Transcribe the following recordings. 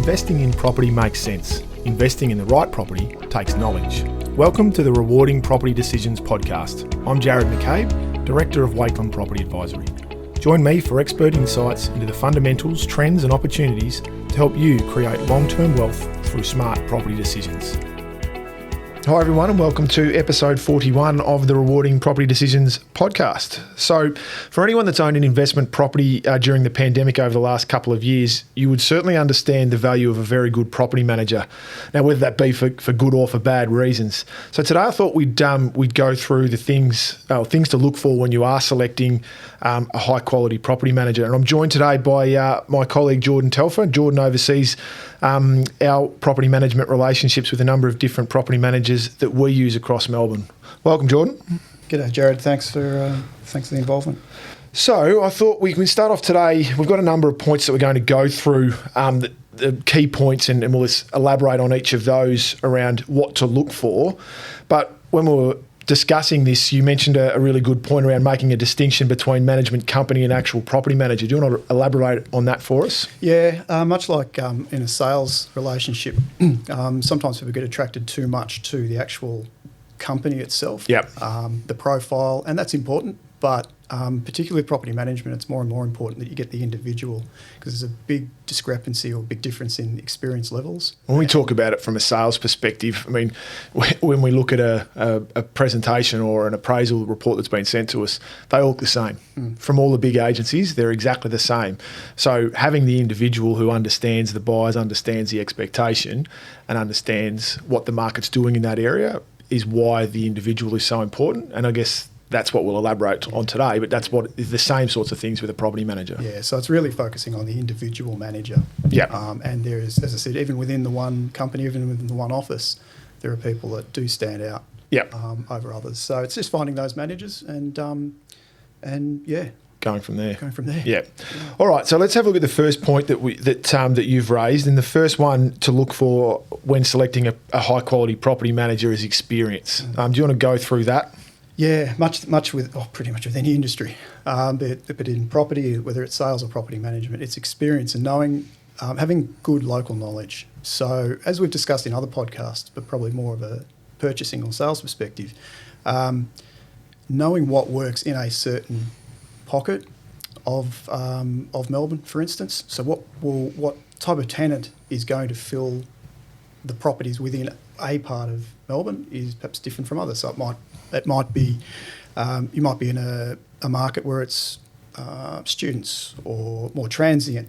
investing in property makes sense, investing in the right property takes knowledge. Welcome to the Rewarding Property Decisions podcast. I'm Jared McCabe, Director of Wakeland Property Advisory. Join me for expert insights into the fundamentals, trends and opportunities to help you create long-term wealth through smart property decisions. Hi everyone and welcome to episode 41 of the Rewarding Property Decisions podcast. So for anyone that's owned an investment property during the pandemic over the last couple of years, you would certainly understand the value of a very good property manager. Now whether that be for good or for bad reasons. So today I thought we'd go through the things to look for when you are selecting a high quality property manager. And I'm joined today by my colleague Jordan Telfer. Jordan oversees our property management relationships with a number of different property managers that we use across Melbourne. Welcome, Jordan. G'day, Jared. Thanks for the involvement. So I thought we can start off today. We've got a number of points that we're going to go through, the key points, and we'll elaborate on each of those around what to look for. But when we were discussing this, you mentioned a really good point around making a distinction between management company and actual property manager. Do you want to elaborate on that for us? Yeah, much like in a sales relationship, sometimes people get attracted too much to the actual company itself, the profile, and that's important. But particularly property management, it's more and more important that you get the individual, because there's a big discrepancy or big difference in experience levels. When we talk about it from a sales perspective, I mean, when we look at a presentation or an appraisal report that's been sent to us, they all look the same. From all the big agencies, they're exactly the same. So having the individual who understands the buyers, understands the expectation, and understands what the market's doing in that area is why the individual is so important. And I guess that's what we'll elaborate on today, but that's what is the same sorts of things with a property manager. Yeah, so it's really focusing on the individual manager. Yeah. And there is, as I said, even within the one company, even within the one office, there are people that do stand out over others. So it's just finding those managers and Going from there. Yeah. All right. So let's have a look at the first point that you've raised. And the first one to look for when selecting a high quality property manager is experience. Do you want to go through that? Yeah, pretty much with any industry, but in property, whether it's sales or property management, it's experience and knowing, having good local knowledge. So as we've discussed in other podcasts, but probably more of a purchasing or sales perspective, knowing what works in a certain pocket of Melbourne, for instance. So what type of tenant is going to fill the properties within a part of Melbourne is perhaps different from others. So it might be you might be in a market where it's students or more transient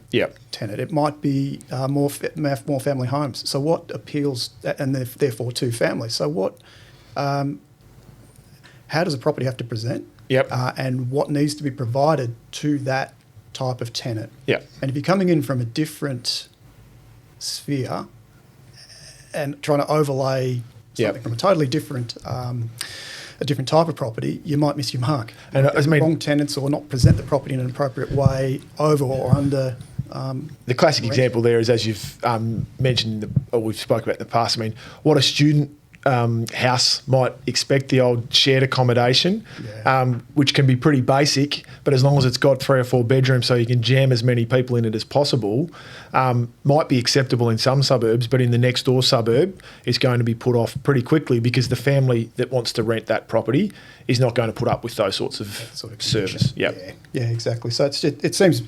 tenant. It might be more family homes. So what appeals, and therefore to families. So how does a property have to present? And what needs to be provided to that type of tenant? And if you're coming in from a different sphere and trying to overlay something from a totally different a different type of property, you might miss your mark. And wrong tenants or not present the property in an appropriate way over or under. The classic example there is, as you've mentioned, or we've spoken about in the past, I mean, what a student house might expect, the old shared accommodation, which can be pretty basic, but as long as it's got 3 or 4 bedrooms so you can jam as many people in it as possible, might be acceptable in some suburbs, but in the next door suburb it's going to be put off pretty quickly because the family that wants to rent that property is not going to put up with those sorts of service. Yeah, exactly. So it seems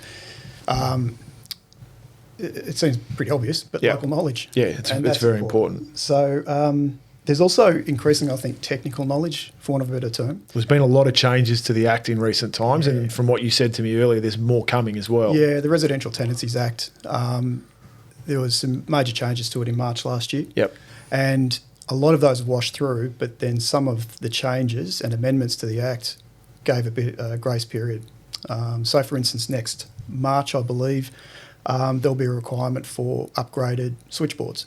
pretty obvious, but local knowledge. Yeah, it's very important. So there's also increasing, I think, technical knowledge, for want of a better term. There's been a lot of changes to the Act in recent times, and from what you said to me earlier, there's more coming as well. Yeah, the Residential Tenancies Act, there was some major changes to it in March last year. And a lot of those washed through, but then some of the changes and amendments to the Act gave a bit grace period. So, for instance, next March, I believe, there'll be a requirement for upgraded switchboards.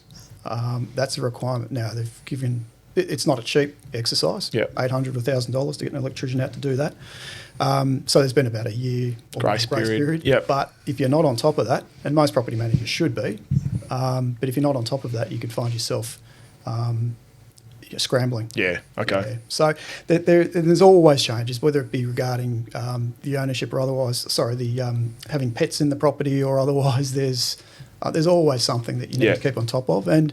That's a requirement now. They've given it's not a cheap exercise. $800 to $1,000 to get an electrician out to do that. So there's been about a year grace period. But if you're not on top of that, and most property managers should be, but if you're not on top of that, you could find yourself scrambling. Yeah. Okay. Yeah. So there's always changes, whether it be regarding the ownership or otherwise. Having pets in the property or otherwise. There's always something that you need to keep on top of, and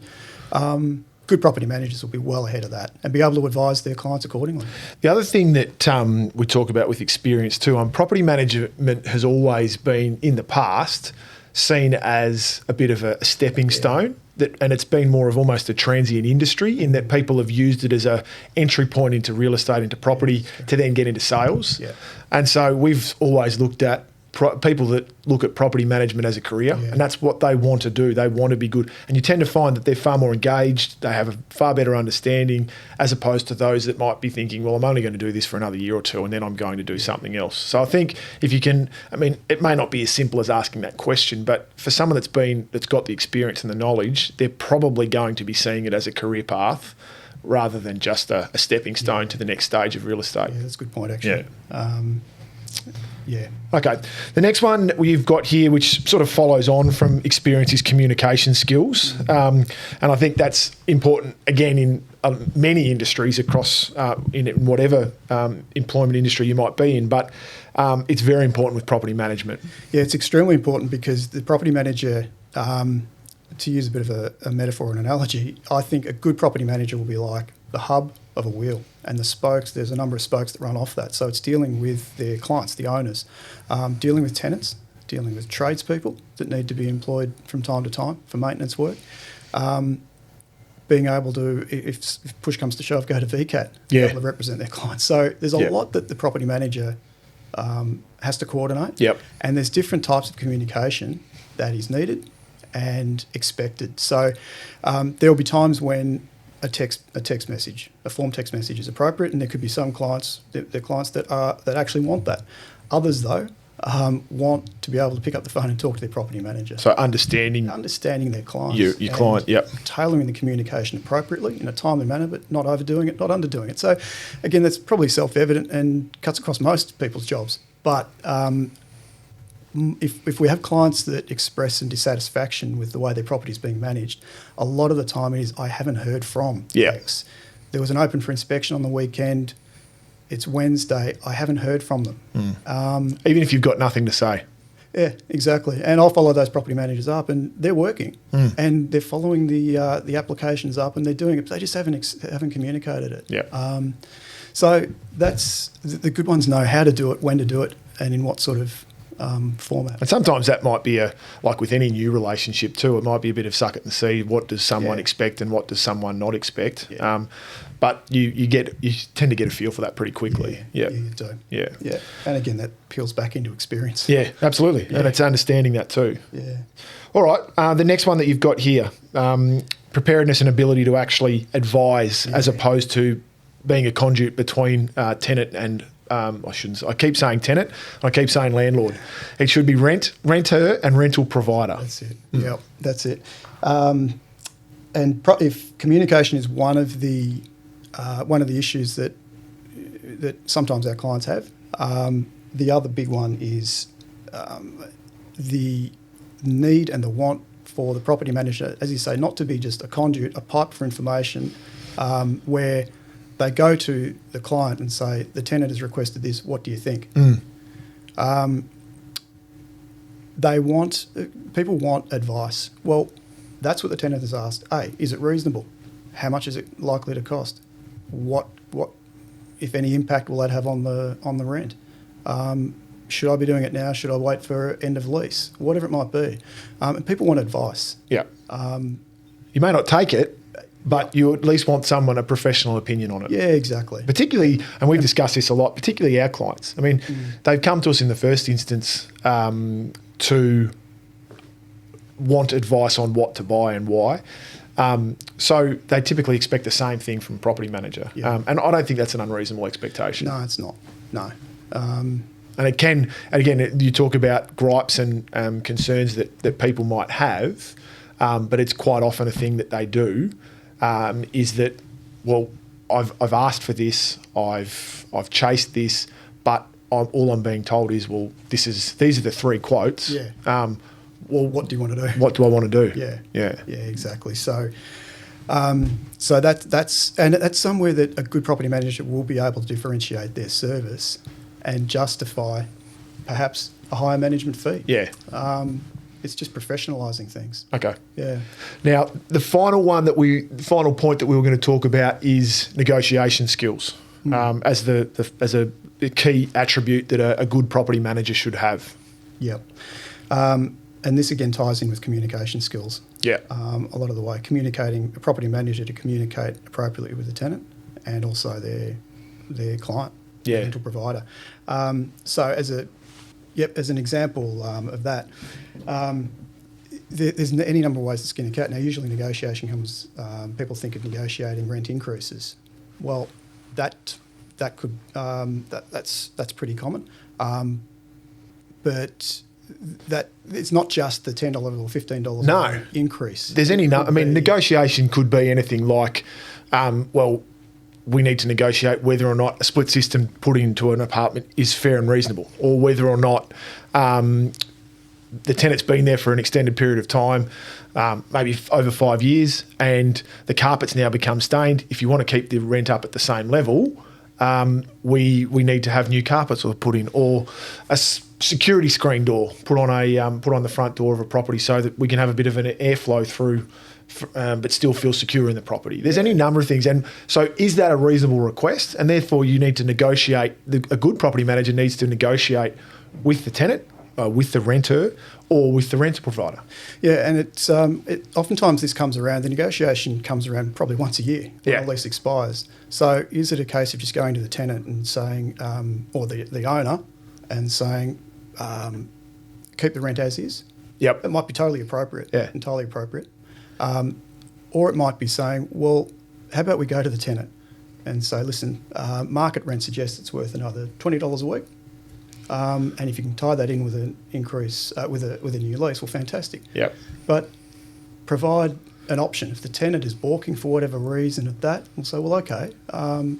good property managers will be well ahead of that and be able to advise their clients accordingly. The other thing that we talk about with experience too, property management has always been in the past seen as a bit of a stepping stone. And it's been more of almost a transient industry in that people have used it as a entry point into real estate, into property, to then get into sales. Yeah. And so we've always looked at people that look at property management as a career, and that's what they want to do. They want to be good. And you tend to find that they're far more engaged, they have a far better understanding, as opposed to those that might be thinking, well, I'm only going to do this for another year or two and then I'm going to do something else. So I think if you can, it may not be as simple as asking that question, but for someone that's got the experience and the knowledge, they're probably going to be seeing it as a career path rather than just a stepping stone to the next stage of real estate. Yeah, that's a good point, actually. Yeah. Okay. The next one we've got here, which sort of follows on from experience, is communication skills. And I think that's important, again, in many industries across, in whatever employment industry you might be in. But it's very important with property management. Yeah, it's extremely important because the property manager, to use a bit of a metaphor and analogy, I think a good property manager will be like the hub of a wheel, and the spokes, there's a number of spokes that run off that. So it's dealing with their clients, the owners, dealing with tenants, dealing with tradespeople that need to be employed from time to time for maintenance work, being able to, if push comes to shove, go to VCAT, be able to represent their clients. So there's a lot that the property manager has to coordinate, and there's different types of communication that is needed and expected. So there will be times when a text message, a form text message is appropriate, and there could be some clients, the clients that actually want that. Others, though, want to be able to pick up the phone and talk to their property manager. So understanding their clients. Your client, tailoring the communication appropriately in a timely manner, but not overdoing it, not underdoing it. So, again, that's probably self-evident and cuts across most people's jobs. But if we have clients that express some dissatisfaction with the way their property is being managed, a lot of the time it is, I haven't heard from X. There was an open for inspection on the weekend. It's Wednesday. I haven't heard from them. Even if you've got nothing to say. Yeah, exactly. And I'll follow those property managers up, and they're working, and they're following the applications up, and they're doing it. But they just haven't communicated it. Yeah. So that's the good ones know how to do it, when to do it, and in what sort of format. And sometimes that might be like with any new relationship too, it might be a bit of suck it and see. What does someone expect and what does someone not expect? Yeah. But you tend to get a feel for that pretty quickly. Yeah, you do. Yeah. Yeah. And again, that peels back into experience. Yeah, absolutely. Yeah. And it's understanding that too. Yeah. All right. The next one that you've got here, preparedness and ability to actually advise as opposed to being a conduit between tenant and I keep saying tenant, I keep saying landlord. It should be renter and rental provider. That's it. Yep, that's it. If communication is one of the issues that sometimes our clients have, the other big one is the need and the want for the property manager, as you say, not to be just a conduit, a pipe for information, where they go to the client and say, the tenant has requested this, what do you think? People want advice. Well, that's what the tenant has asked. A, is it reasonable? How much is it likely to cost? What if any impact will that have on the rent? Should I be doing it now? Should I wait for end of lease? Whatever it might be. And people want advice. Yeah. You may not take it, but you at least want a professional opinion on it. Yeah, exactly. Particularly, and we've discussed this a lot, particularly our clients. I mean, they've come to us in the first instance to want advice on what to buy and why. So they typically expect the same thing from a property manager. Yeah. And I don't think that's an unreasonable expectation. No, it's not. No. And it can, and again, you talk about gripes and concerns that people might have, but it's quite often a thing that they do. Is that, well, I've asked for this, I've chased this, but all I'm being told is, well, these are the three quotes. Yeah. Well, what do you want to do? What do I want to do? Yeah. Yeah, exactly. So So that's somewhere that a good property manager will be able to differentiate their service and justify perhaps a higher management fee. Yeah. It's just professionalising things. Okay. Yeah. Now, the final point that we were going to talk about is negotiation skills as a key attribute that a good property manager should have. Yep. And this again ties in with communication skills. Yeah. A lot of the way, communicating a property manager to communicate appropriately with the tenant and also their client, yeah, rental provider. So as an example of that, there's any number of ways to skin a cat. Now, usually negotiation comes. People think of negotiating rent increases. Well, that's pretty common, but that it's not just the $10 or $15 increase. There's negotiation could be anything like, we need to negotiate whether or not a split system put into an apartment is fair and reasonable, or whether or not the tenant's been there for an extended period of time, maybe over 5 years, and the carpet's now become stained. If you want to keep the rent up at the same level, we need to have new carpets put in, or a security screen door put on the front door of a property so that we can have a bit of an airflow through, but still feel secure in the property. There's any number of things, and so is that a reasonable request? And therefore, you need to negotiate. A good property manager needs to negotiate with the tenant, with the renter, or with the rental provider. Yeah, and it's oftentimes this comes around. The negotiation comes around probably once a year when the lease expires. So is it a case of just going to the tenant and saying, or the owner, and saying, keep the rent as is? Yep. It might be totally appropriate. Yeah. Entirely appropriate. Or it might be saying, well, how about we go to the tenant and say, listen, market rent suggests it's worth another $20 a week. And if you can tie that in with an increase, with a new lease, well, fantastic. Yep. But provide an option. If the tenant is balking for whatever reason at that, we'll say, well, okay.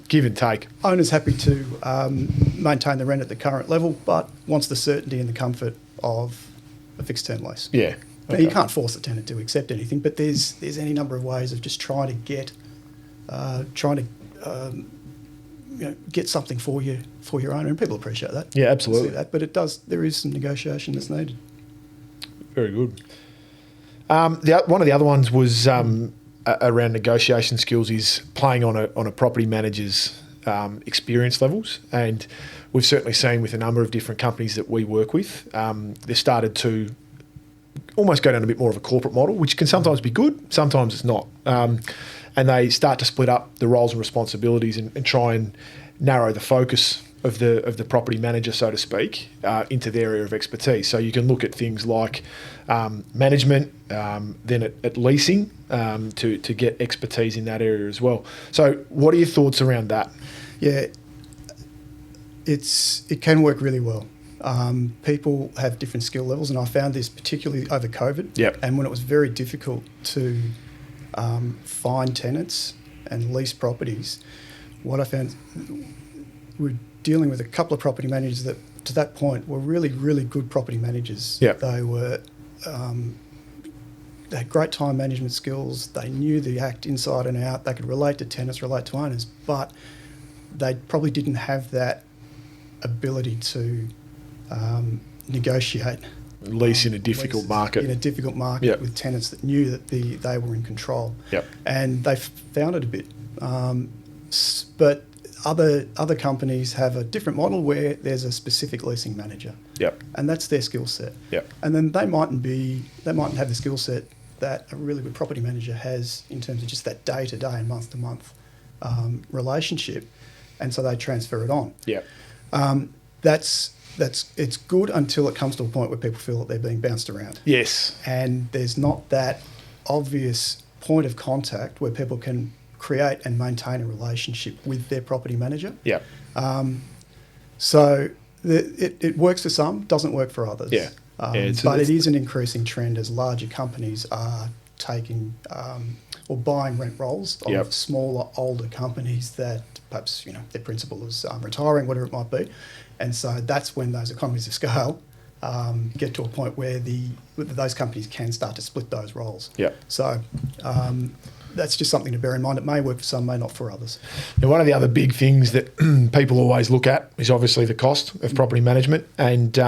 Give and take. Owner's happy to maintain the rent at the current level, but wants the certainty and the comfort of a fixed term lease. Yeah. Now, you can't force the tenant to accept anything, but there's any number of ways of just trying to get something for your owner, and people appreciate that. Yeah, absolutely. See that, but there is some negotiation that's needed. Very good. One of the other ones was around negotiation skills is playing on a property manager's experience levels, and we've certainly seen with a number of different companies that we work with, they've started to almost go down a bit more of a corporate model, which can sometimes be good, sometimes it's not. And they start to split up the roles and responsibilities and try and narrow the focus of the property manager, so to speak, into their area of expertise. So you can look at things like management, then at leasing, to get expertise in that area as well. So what are your thoughts around that? Yeah, it can work really well. People have different skill levels, and I found this particularly over COVID. Yep. And when it was very difficult to find tenants and lease properties, what I found, we're dealing with a couple of property managers that, to that point, were really, really good property managers. Yep. They were, they had great time management skills. They knew the act inside and out. They could relate to tenants, relate to owners, but they probably didn't have that ability to negotiate. Lease in a difficult market. In a difficult market. Yep. With tenants that knew that they were in control. Yep. And they found it a bit. But other companies have a different model where there's a specific leasing manager. Yep. And that's their skill set. Yep. And then they mightn't have the skill set that a really good property manager has in terms of just that day-to-day and month-to-month relationship. And so they transfer it on. Yep. It's good until it comes to a point where people feel that they're being bounced around. Yes. And there's not that obvious point of contact where people can create and maintain a relationship with their property manager. Yeah. So it works for some, doesn't work for others. Yeah. But it is an increasing trend as larger companies are taking or buying rent rolls of smaller, older companies that perhaps their principal is retiring, whatever it might be. And so that's when those economies of scale get to a point where those companies can start to split those roles. Yeah. So that's just something to bear in mind. It may work for some, may not for others. Now, one of the other big things that people always look at is obviously the cost of property management and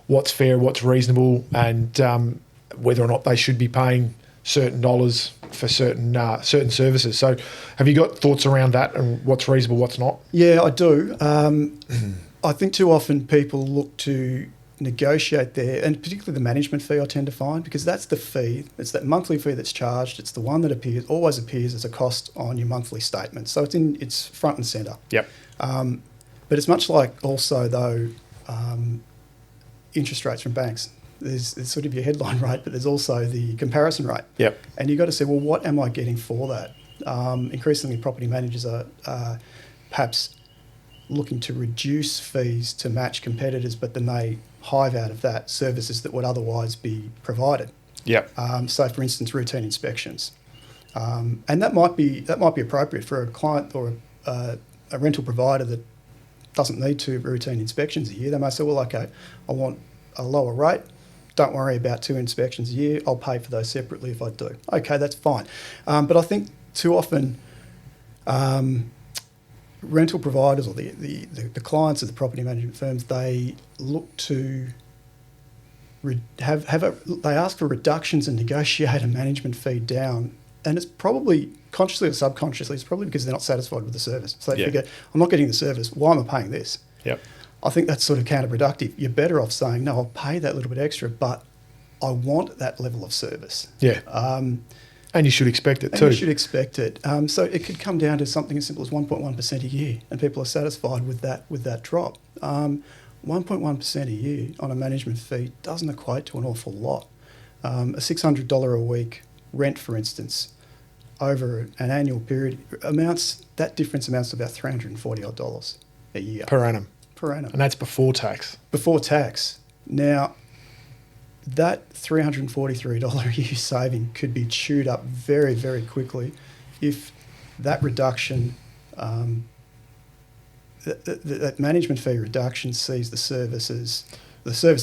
what's fair, what's reasonable, and whether or not they should be paying certain dollars for certain services. So have you got thoughts around that and what's reasonable, what's not? Yeah, I do. I think too often people look to negotiate there, and particularly the management fee I tend to find, because that's the fee, it's that monthly fee that's charged, it's the one that always appears as a cost on your monthly statement. So it's front and centre. Yep. But it's much like also though interest rates from banks. There's sort of your headline rate, but there's also the comparison rate. Yep. And you've got to say, well, what am I getting for that? Increasingly, property managers are perhaps looking to reduce fees to match competitors, but then they hive out of that services that would otherwise be provided. Yep. So, for instance, routine inspections, and that might be appropriate for a client or a rental provider that doesn't need 2 routine inspections a year. They may say, well, okay, I want a lower rate. Don't worry about 2 inspections a year. I'll pay for those separately if I do. Okay, that's fine. But I think too often rental providers or the clients of the property management firms, they look to they ask for reductions and negotiate a management fee down. And it's probably, consciously or subconsciously, it's probably because they're not satisfied with the service. So they figure, I'm not getting the service. Why am I paying this? Yep. I think that's sort of counterproductive. You're better off saying, no, I'll pay that little bit extra, but I want that level of service. Yeah. And you should expect it too. And you should expect it. So it could come down to something as simple as 1.1% a year, and people are satisfied with that drop. 1.1% a year on a management fee doesn't equate to an awful lot. A $600 a week rent, for instance, over an annual period that difference amounts to about $340 a year. Per annum. And that's before tax. Before tax. Now, that $343 a year saving could be chewed up very, very quickly if that reduction, that management fee reduction sees the service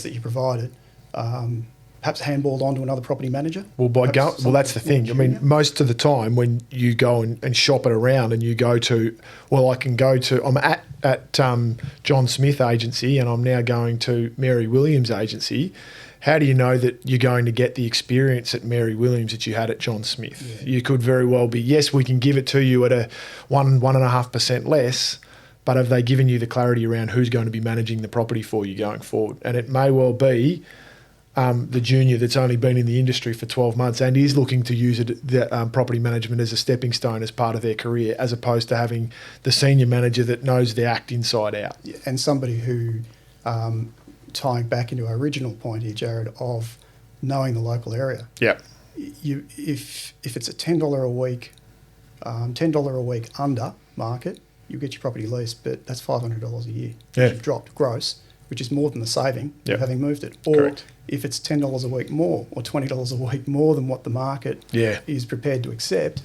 that you provided, perhaps handballed onto another property manager. Well, that's the thing. I mean, most of the time when you go and shop it around and you go to, I'm at John Smith Agency and I'm now going to Mary Williams Agency. How do you know that you're going to get the experience at Mary Williams that you had at John Smith? Yeah. You could very well be, yes, we can give it to you at a 1.5% less, but have they given you the clarity around who's going to be managing the property for you going forward? And it may well be the junior that's only been in the industry for 12 months and is looking to use property management as a stepping stone as part of their career, as opposed to having the senior manager that knows the act inside out. Yeah, and somebody who, tying back into our original point here, Jared, of knowing the local area. Yeah. If it's a $10 a week, $10 a week under market, you get your property leased, but that's $500 a year. Yeah. You've dropped gross, which is more than the saving of having moved it. Or correct. If it's $10 a week more or $20 a week more than what the market is prepared to accept,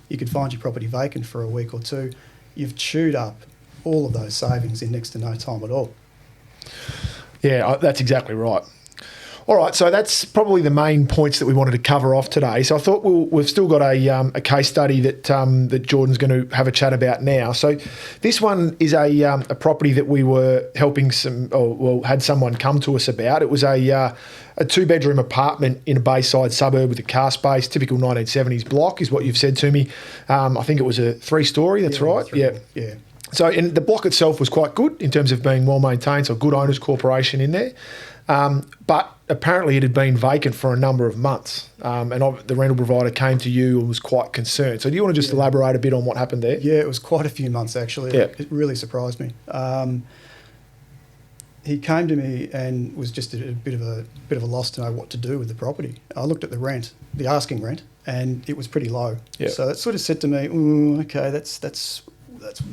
you could find your property vacant for a week or two. You've chewed up all of those savings in next to no time at all. Yeah, that's exactly right. All right, so that's probably the main points that we wanted to cover off today. So I thought we've still got a case study that Jordan's going to have a chat about now. So this one is a property that we were helping had someone come to us about. It was a 2-bedroom apartment in a Bayside suburb with a car space, typical 1970s block is what you've said to me. I think it was a 3-storey, that's right? Yeah. So and the block itself was quite good in terms of being well maintained, so a good owners corporation in there. But apparently it had been vacant for a number of months, and the rental provider came to you and was quite concerned. So do you want to just elaborate a bit on what happened there? Yeah, it was quite a few months actually. Yeah. It really surprised me. He came to me and was just at a bit of a loss to know what to do with the property. I looked at the asking rent, and it was pretty low. Yeah. So that sort of said to me, okay, that's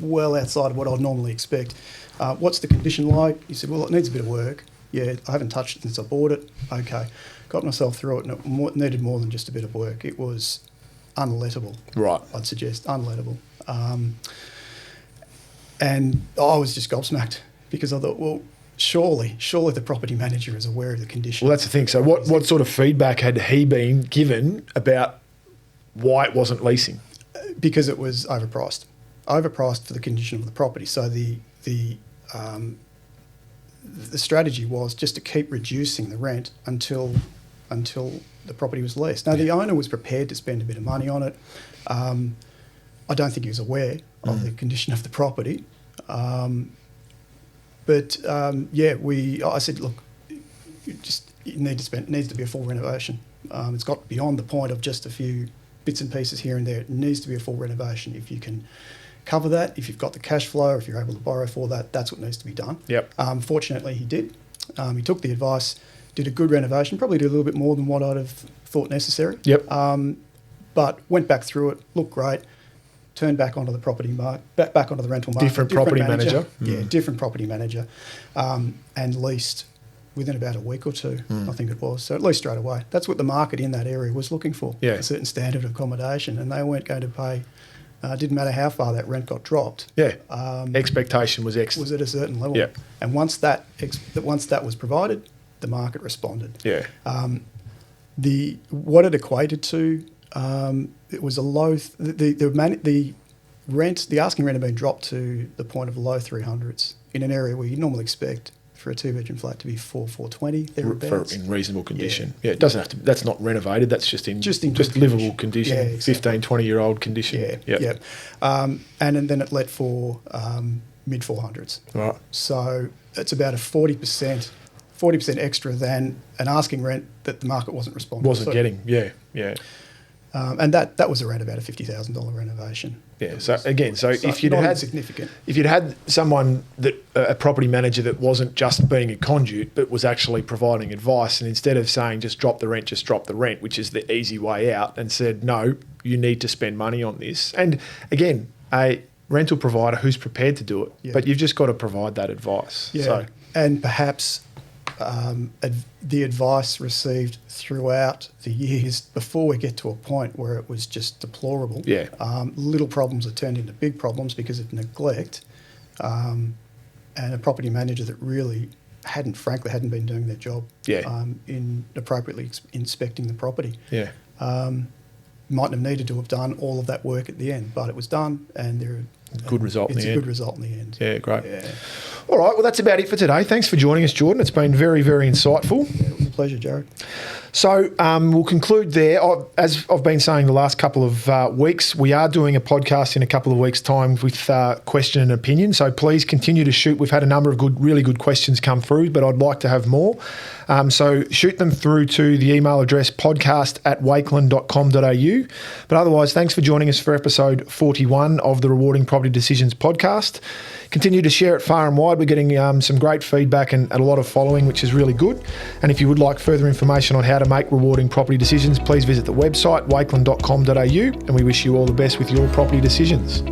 well outside of what I'd normally expect. What's the condition like? He said, well, it needs a bit of work. Yeah, I haven't touched it since I bought it. Okay. Got myself through it, and it needed more than just a bit of work. It was unlettable. Right. I'd suggest unlettable. And I was just gobsmacked because I thought, well, surely the property manager is aware of the condition. Well, that's the thing. So what sort of feedback had he been given about why it wasn't leasing? Because it was overpriced for the condition of the property. So the strategy was just to keep reducing the rent until the property was leased. Now, the owner was prepared to spend a bit of money on it. I don't think he was aware of the condition of the property. I said, look, it needs to be a full renovation. It's got beyond the point of just a few bits and pieces here and there. It needs to be a full renovation. If you can cover that, if you've got the cash flow, if you're able to borrow for that, that's what needs to be done. Yep. Fortunately, he did. He took the advice, did a good renovation, probably did a little bit more than what I'd have thought necessary. Yep. But went back through it, looked great, turned back onto the property market, back onto the rental market. Different property manager. Yeah, different property manager, and leased within about a week or two, I think it was. So at least straight away. That's what the market in that area was looking for, a certain standard of accommodation, and they weren't going to pay. Didn't matter how far that rent got dropped. Yeah, expectation was was at a certain level. Yeah. And once that was provided, the market responded. Yeah. What it equated to, it was a low. The asking rent had been dropped to the point of low 300s in an area where you normally expect for a 2-bedroom flat to be 420 thereabouts. In reasonable condition. Yeah, it doesn't have to. That's not renovated. That's just in livable condition. Yeah, exactly. 15, 20-year-old condition. Yeah. And then it let for mid 400s. Right. So it's about a 40% extra than an asking rent that the market wasn't responding. Getting. Yeah. And that was around about a $50,000 renovation. Yeah. So if you'd not had insignificant. If you'd had someone a property manager that wasn't just being a conduit but was actually providing advice, and instead of saying just drop the rent, which is the easy way out, and said no, you need to spend money on this. And again, a rental provider who's prepared to do it, but you've just got to provide that advice. Yeah. So. And perhaps the advice received throughout the years before we get to a point where it was just deplorable. Yeah. Little problems are turned into big problems because of neglect, and a property manager that really hadn't been doing their job. Yeah. In appropriately inspecting the property. Yeah. Mightn't have needed to have done all of that work at the end, but it was done, and good result in the end. It's a good result in the end. Yeah, great. Yeah. All right, well, that's about it for today. Thanks for joining us, Jordan. It's been very, very insightful. Yeah, it was a pleasure, Jared. So we'll conclude there. As I've been saying the last couple of weeks, we are doing a podcast in a couple of weeks' time with question and opinion. So please continue to shoot. We've had a number of really good questions come through, but I'd like to have more. So shoot them through to the email address podcast@wakeland.com.au. But otherwise, thanks for joining us for episode 41 of the Rewarding Property Decisions podcast. Continue to share it far and wide. We're getting some great feedback and a lot of following, which is really good. And if you would like further information on how to make rewarding property decisions, please visit the website wakeland.com.au, and we wish you all the best with your property decisions.